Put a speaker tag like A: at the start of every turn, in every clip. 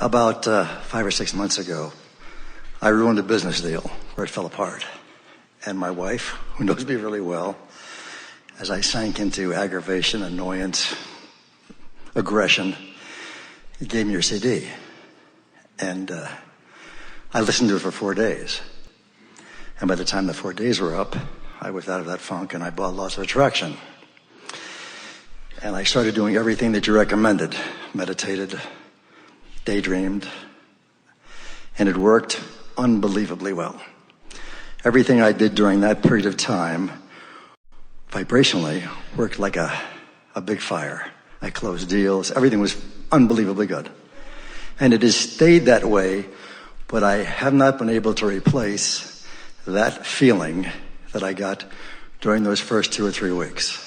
A: About 5 or 6 months ago, I ruined a business deal where it fell apart. And my wife, who knows me really well, as I sank into aggravation, annoyance, aggression, gave me her CD. And I listened to it for 4 days. And by the time the 4 days were up, I was out of that funk and I bought Laws of Attraction. And I started doing everything that you recommended. Meditated, daydreamed, and it worked unbelievably well. Everything I did during that period of time, vibrationally, worked like a big fire. I closed deals, everything was unbelievably good. And it has stayed that way, but I have not been able to replace that feeling that I got during those first 2 or 3 weeks.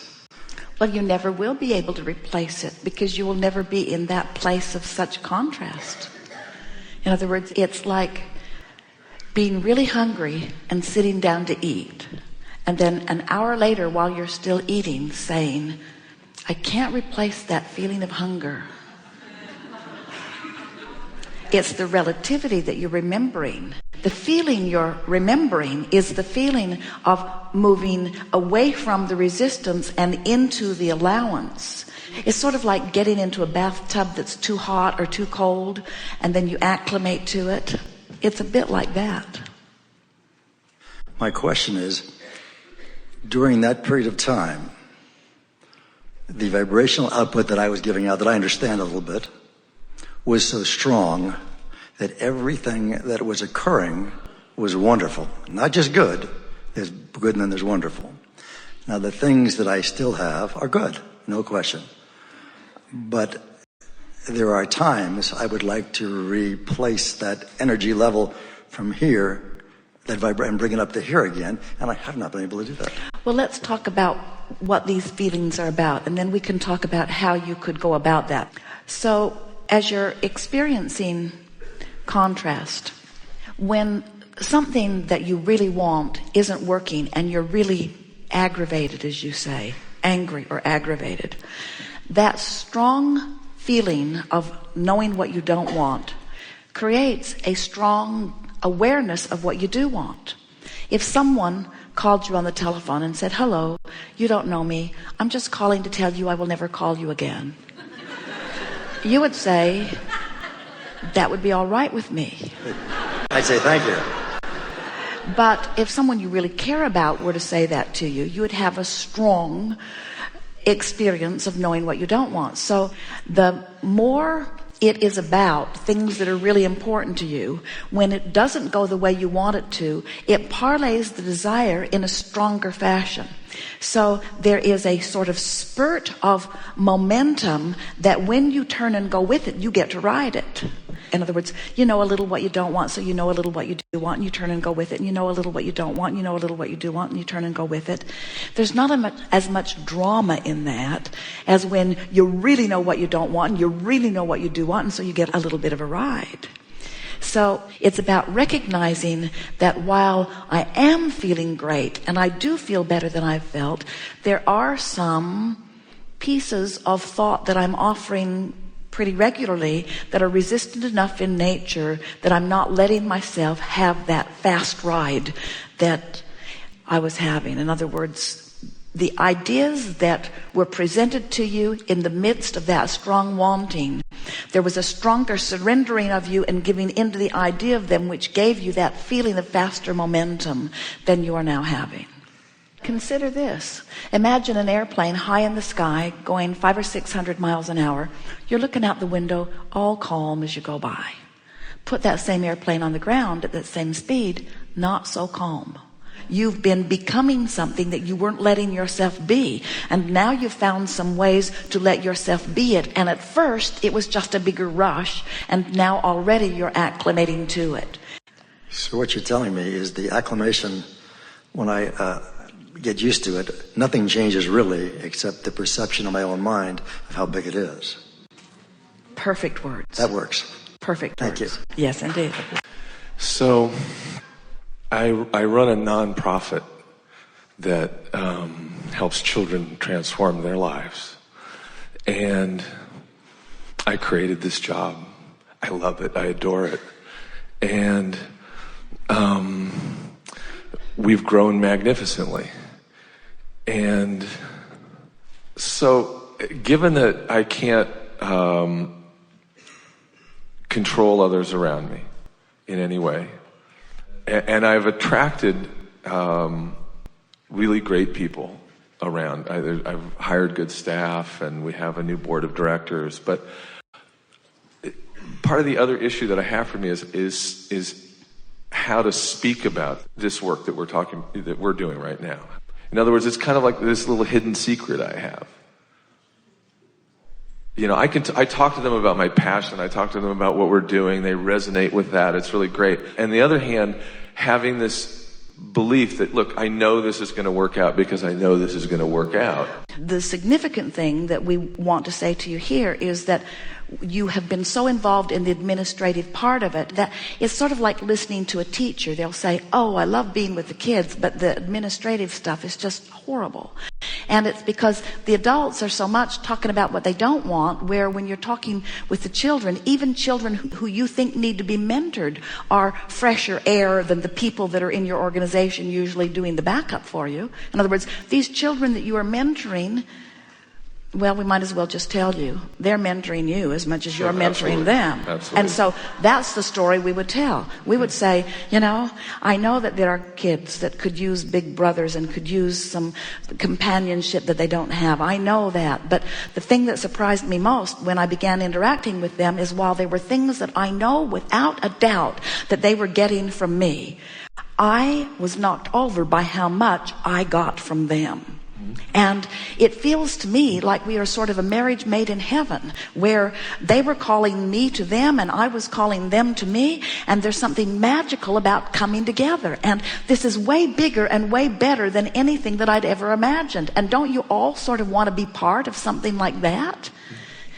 B: Well, you never will be able to replace it because you will never be in that place of such contrast. In other words, it's like being really hungry and sitting down to eat. And then an hour later, while you're still eating, saying, I can't replace that feeling of hunger. It's the relativity that you're remembering. The feeling you're remembering is the feeling of moving away from the resistance and into the allowance. It's sort of like getting into a bathtub that's too hot or too cold, and then you acclimate to it. It's a bit like that.
A: My question is, during that period of time, the vibrational output that I was giving out, that I understand a little bit, was so strong that everything that was occurring was wonderful. Not just good. There's good and then there's wonderful. Now the things that I still have are good, no question. But there are times I would like to replace that energy level from here, that vibrate, and bring it up to here again, and I have not been able to do that.
B: Well, let's talk about what these feelings are about, and then we can talk about how you could go about that. So, as you're experiencing contrast, when something that you really want isn't working and you're really aggravated, as you say, angry or aggravated, that strong feeling of knowing what you don't want creates a strong awareness of what you do want. If someone called you on the telephone and said, hello, you don't know me, I'm just calling to tell you I will never call you again, you would say, that would be all right with me.
A: I'd say thank you.
B: But if someone you really care about were to say that to you, you would have a strong experience of knowing what you don't want. So the more it is about things that are really important to you, when it doesn't go the way you want it to, it parlays the desire in a stronger fashion. So there is a sort of spurt of momentum that when you turn and go with it, you get to ride it. In other words, you know a little what you don't want, so you know a little what you do want, and you turn and go with it. And you know a little what you don't want, and you know a little what you do want, and you turn and go with it. There's not as much drama in that as when you really know what you don't want, and you really know what you do want, and so you get a little bit of a ride. So it's about recognizing that while I am feeling great, and I do feel better than I've felt, there are some pieces of thought that I'm offering pretty regularly that are resistant enough in nature that I'm not letting myself have that fast ride that I was having. In other words, the ideas that were presented to you in the midst of that strong wanting, there was a stronger surrendering of you and giving into the idea of them, which gave you that feeling of faster momentum than you are now having. Consider this. Imagine an airplane high in the sky going 500 or 600 miles an hour. You're looking out the window, all calm as you go by. Put that same airplane on the ground at that same speed, not so calm. You've been becoming something that you weren't letting yourself be. And now you've found some ways to let yourself be it. And at first, it was just a bigger rush. And now already you're acclimating to it.
A: So what you're telling me is the acclimation, when I get used to it, nothing changes really except the perception of my own mind of how big it is.
B: Perfect words.
A: That works.
B: Perfect
A: Thank
B: words.
A: you.
B: Yes, indeed.
C: So I run a nonprofit that helps children transform their lives. And I created this job. I love it. I adore it. And we've grown magnificently. And so, given that I can't control others around me in any way, and I've attracted really great people around. I've hired good staff, and we have a new board of directors. But part of the other issue that I have for me is how to speak about this work that we're doing right now. In other words, it's kind of like this little hidden secret I have. You know, I talk to them about my passion. I talk to them about what we're doing. They resonate with that. It's really great. And on the other hand, having this belief that, look, I know this is going to work out because I know this is going to work out.
B: The significant thing that we want to say to you here is that you have been so involved in the administrative part of it that it's sort of like listening to a teacher. They'll say, oh, I love being with the kids, but the administrative stuff is just horrible. And it's because the adults are so much talking about what they don't want, where when you're talking with the children, even children who you think need to be mentored are fresher air than the people that are in your organization usually doing the backup for you. In other words, these children that you are mentoring, well, we might as well just tell you, they're mentoring you as much as you're mentoring them.
C: Absolutely.
B: And so that's the story we would tell. We would say, you know, I know that there are kids that could use big brothers and could use some companionship that they don't have. I know that. But the thing that surprised me most when I began interacting with them is while there were things that I know without a doubt that they were getting from me, I was knocked over by how much I got from them. And it feels to me like we are sort of a marriage made in heaven, where they were calling me to them and I was calling them to me, and there's something magical about coming together. And this is way bigger and way better than anything that I'd ever imagined. And don't you all sort of want to be part of something like that?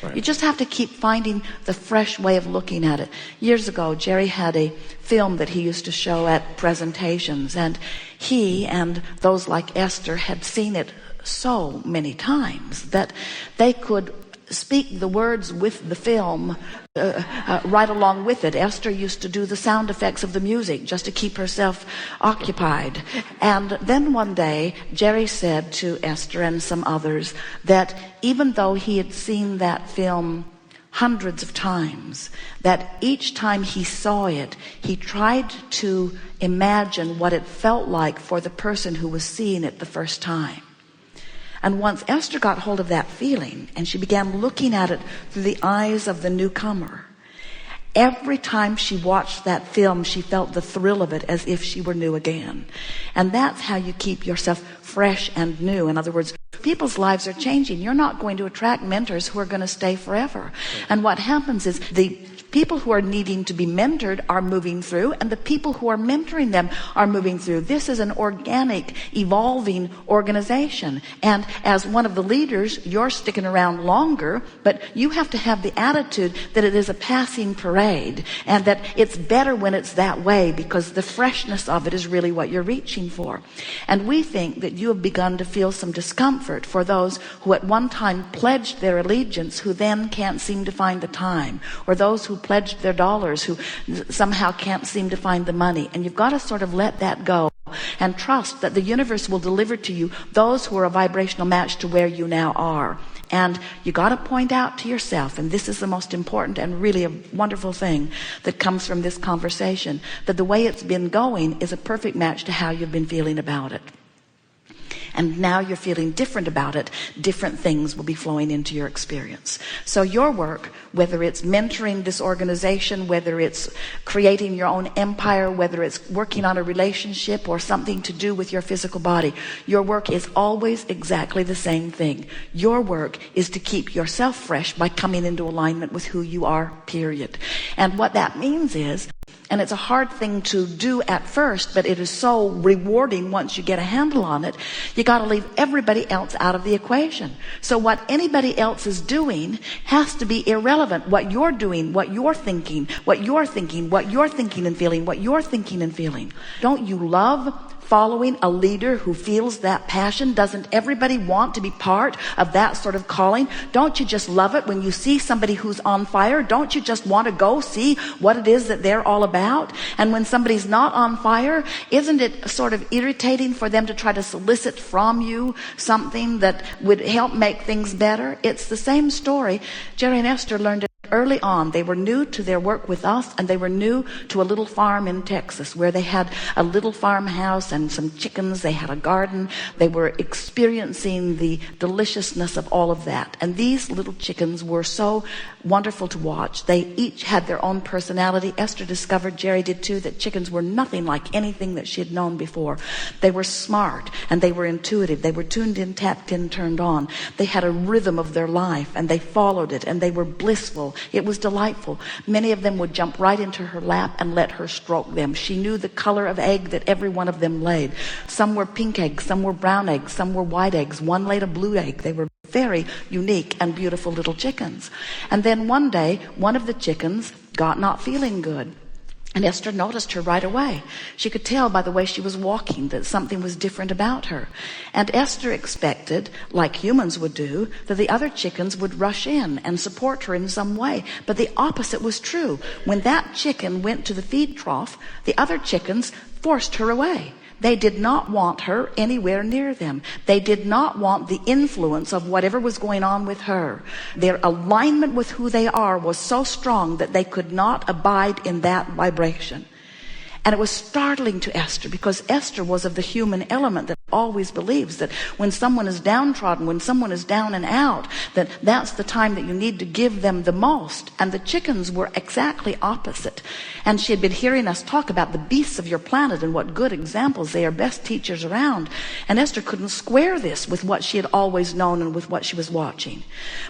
B: Right. You just have to keep finding the fresh way of looking at it. Years ago, Jerry had a film that he used to show at presentations, and he and those like Esther had seen it so many times that they could speak the words with the film right along with it. Esther used to do the sound effects of the music just to keep herself occupied. And then one day, Jerry said to Esther and some others that even though he had seen that film hundreds of times, that each time he saw it, he tried to imagine what it felt like for the person who was seeing it the first time. And once Esther got hold of that feeling and she began looking at it through the eyes of the newcomer, every time she watched that film, she felt the thrill of it as if she were new again. And that's how you keep yourself fresh and new. In other words, people's lives are changing. You're not going to attract mentors who are going to stay forever. And what happens is the people who are needing to be mentored are moving through, and the people who are mentoring them are moving through. This is an organic, evolving organization. And as one of the leaders, you're sticking around longer, but you have to have the attitude that it is a passing parade, and that it's better when it's that way, because the freshness of it is really what you're reaching for. And we think that you have begun to feel some discomfort for those who at one time pledged their allegiance, who then can't seem to find the time, or those who pledged their dollars who somehow can't seem to find the money. And you've got to sort of let that go and trust that the universe will deliver to you those who are a vibrational match to where you now are. And you got to point out to yourself, and this is the most important and really a wonderful thing that comes from this conversation, that the way it's been going is a perfect match to how you've been feeling about it. And now you're feeling different about it. Different things will be flowing into your experience. So your work, whether it's mentoring this organization, whether it's creating your own empire, whether it's working on a relationship or something to do with your physical body, your work is always exactly the same thing. Your work is to keep yourself fresh by coming into alignment with who you are, period. And what that means is, and it's a hard thing to do at first, but it is so rewarding once you get a handle on it, you got to leave everybody else out of the equation. So what anybody else is doing has to be irrelevant. What you're doing, what you're thinking, what you're thinking, what you're thinking and feeling, what you're thinking and feeling. Don't you love following a leader who feels that passion? Doesn't everybody want to be part of that sort of calling? Don't you just love it when you see somebody who's on fire? Don't you just want to go see what it is that they're all about? And when somebody's not on fire, isn't it sort of irritating for them to try to solicit from you something that would help make things better? It's the same story. Jerry and Esther learned it early on. They were new to their work with us, and they were new to a little farm in Texas where they had a little farmhouse and some chickens. They had a garden. They were experiencing the deliciousness of all of that. And these little chickens were so wonderful to watch. They each had their own personality. Esther discovered, Jerry did too, that chickens were nothing like anything that she had known before. They were smart and they were intuitive. They were tuned in, tapped in, turned on. They had a rhythm of their life and they followed it, and they were blissful. It was delightful. Many of them would jump right into her lap and let her stroke them. She knew the color of egg that every one of them laid. Some were pink eggs, some were brown eggs, some were white eggs. One laid a blue egg. They were very unique and beautiful little chickens. And then one day, one of the chickens got not feeling good. And Esther noticed her right away. She could tell by the way she was walking that something was different about her. And Esther expected, like humans would do, that the other chickens would rush in and support her in some way. But the opposite was true. When that chicken went to the feed trough, the other chickens forced her away. They did not want her anywhere near them. They did not want the influence of whatever was going on with her. Their alignment with who they are was so strong that they could not abide in that vibration. And it was startling to Esther, because Esther was of the human element that always believes that when someone is downtrodden, when someone is down and out, that's the time that you need to give them the most. And the chickens were exactly opposite. And she had been hearing us talk about the beasts of your planet and what good examples they are, best teachers around. And Esther couldn't square this with what she had always known and with what she was watching.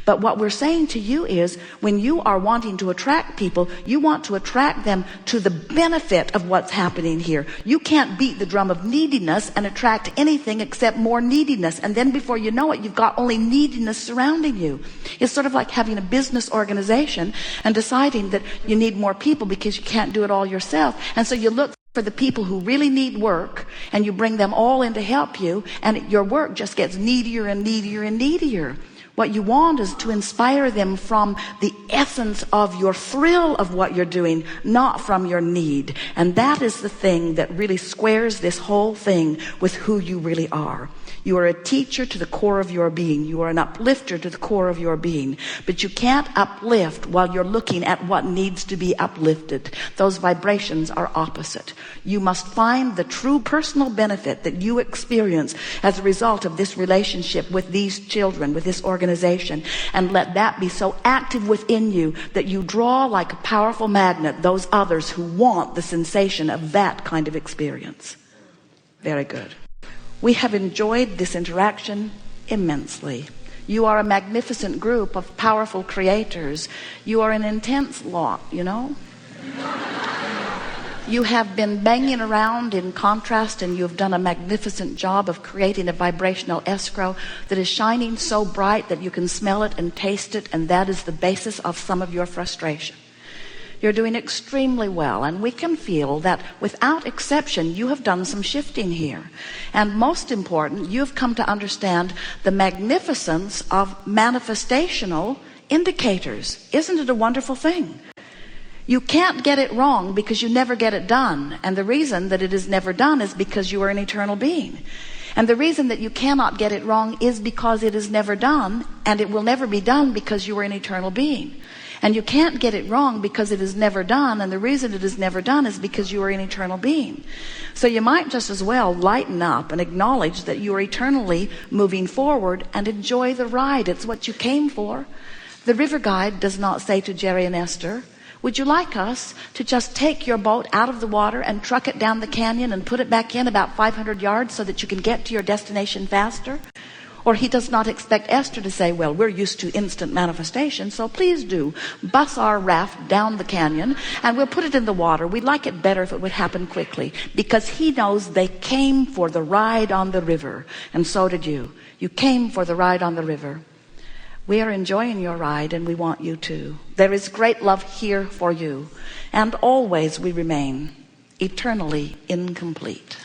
B: But what we're saying to you is, when you are wanting to attract people, you want to attract them to the benefit of what's happening here. You can't beat the drum of neediness and attract anything except more neediness. And then before you know it, you've got only neediness surrounding you. It's sort of like having a business organization and deciding that you need more people because you can't do it all yourself. And so you look for the people who really need work and you bring them all in to help you, and your work just gets needier and needier and needier. What you want is to inspire them from the essence of your thrill of what you're doing, not from your need. And that is the thing that really squares this whole thing with who you really are. You are a teacher to the core of your being. You are an uplifter to the core of your being. But you can't uplift while you're looking at what needs to be uplifted. Those vibrations are opposite. You must find the true personal benefit that you experience as a result of this relationship with these children, with this organization, and let that be so active within you that you draw like a powerful magnet those others who want the sensation of that kind of experience. Very good. We have enjoyed this interaction immensely. You are a magnificent group of powerful creators. You are an intense lot, you know. You have been banging around in contrast, and you have done a magnificent job of creating a vibrational escrow that is shining so bright that you can smell it and taste it, and that is the basis of some of your frustration. You're doing extremely well, and we can feel that without exception you have done some shifting here. And most important, you've come to understand the magnificence of manifestational indicators. Isn't it a wonderful thing? You can't get it wrong because you never get it done. And the reason that it is never done is because you are an eternal being. And the reason that you cannot get it wrong is because it is never done, and it will never be done because you are an eternal being. And you can't get it wrong because it is never done, and the reason it is never done is because you are an eternal being. So you might just as well lighten up and acknowledge that you are eternally moving forward and enjoy the ride. It's what you came for. The river guide does not say to Jerry and Esther, "Would you like us to just take your boat out of the water and truck it down the canyon and put it back in about 500 yards so that you can get to your destination faster?" Or he does not expect Esther to say, "Well, we're used to instant manifestation, so please do bus our raft down the canyon and we'll put it in the water. We'd like it better if it would happen quickly," because he knows they came for the ride on the river. And so did you. You came for the ride on the river. We are enjoying your ride, and we want you to. There is great love here for you, and always we remain eternally incomplete.